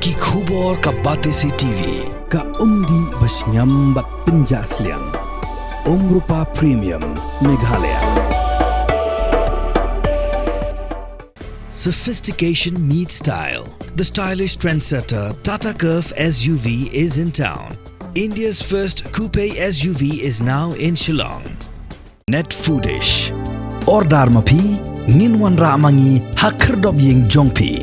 ki khubor ka bate si TV ka umdi basnyam bat penjasliang Rupa Premium Meghalaya. Sophistication meets style. The stylish trendsetter Tata Curve SUV is in town. India's first coupe SUV is now in Shillong. Net foodish. Ordar mapi minwan ramangi hakerdob ying jongpi.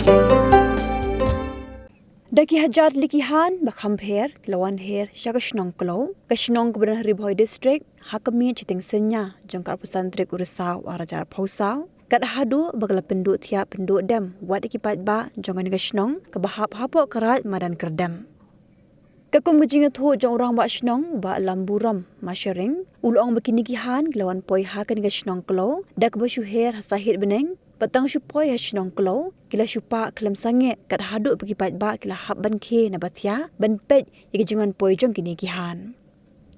Daki Hajar likihan Kham Pher, Klewan Her, Shnong Klew, Shnong kebenaran Riboy District, Hakami Shiteng Synñia, jangkar pesantren Urusau, Arajar Pausau, kat hadu bagala penduk tiap penduk dam, wat ikipat ba, jangan Shnong, kebahap hapok kerat madan kerdam. Kakum kejinga tu jang orang ba Shnong, ba lamburam, masyering, ulong bekinikihan, Klewan poi hakan Shnong Klew, dak basyuher sahid beneng, Patang syupoi Shnong Klew, kila syupa kelam sange kat haduk pergi pat ba kila hab ban ke na batia ban pet ye jangan poi jong kini kihan.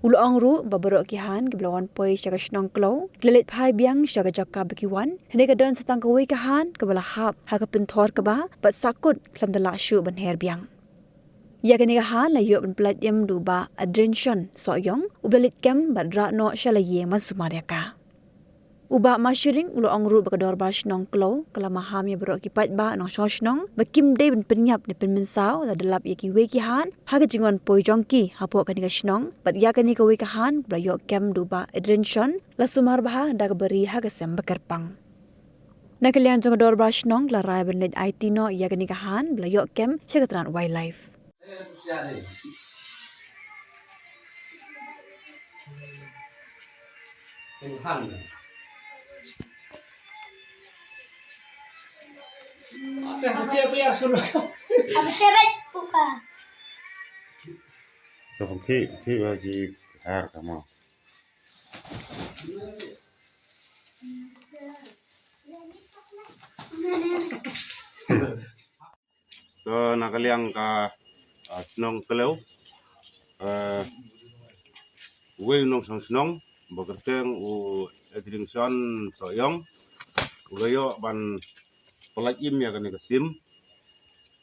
Uloang ru babarok kihan ke belawan poi syaga Shnong Klew, klelit phai biang syaga jaka bekiwan, hene ka don setang kawai kahan ke bala hab ha ka pentor ke ba pat sakut kelam dala syu ban her biang. Ya kini kahan la yuk ban pelat yam du ba adrention so yong ublalit kem bat ra no shala ye masumaria ka. Uba masyiring ulo angru bakador ba Shnong Klew kala maham ya berok kipat ba nong Shnong bakim day ben penyap ne pen mensau la delap ya ki wekihan haga jingon poi jongki hapo kan ga Shnong bat ya kan ka wekahan blayok kem duba adrention la sumar bah da beri haga sem bakarpang na kalian jong dor ba Shnong la rai ben IT no ya kan kahan blayok kem syagatran wildlife Apa cewek buka? Tolong ki wajib har kamu. So nakaliang ka Shnong Klew, we nong Shnong, bekerteng u edringson soyong, ugayo ban pelajim ya kan kesim,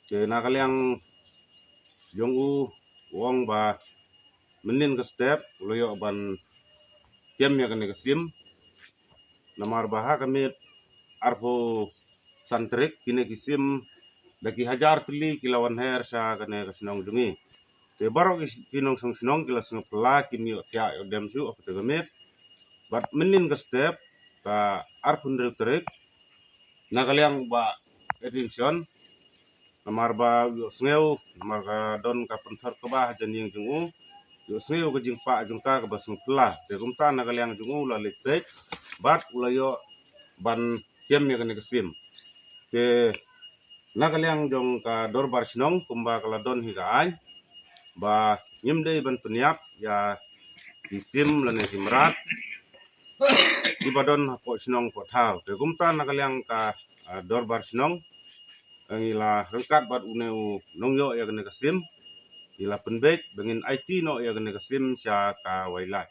ke nakaliang jong u wong ba menin ke step, ugayo ban kem ya kan kesim, namar baha kami arpo santrik kini kesim daki Hajar Tylli kilawan her sa kan Shnong dungi. Te barok kinong Shnong kila seng pela kimi kya dem su op tegamet bat menin ke step ka arpun terik nakaliang ba edison namar ba sneu namar ka don ka penthar ke ba janing jungu sneu ke jingpa jungka ke baseng pela te rumta nakaliang jungu la letek bat ulayo ban kem ya kan kesim te nakaliang jong ka dorbar Shnong kumba kala don higa ai ba nyimde ban peniap ya isim lane simrat di badon po Shnong po thau te gumta nakaliang ka dorbar Shnong angila rengkat bat uneu nongyo ya kene kesim ila penbek dengan IT no ya kene kesim sya ka wailai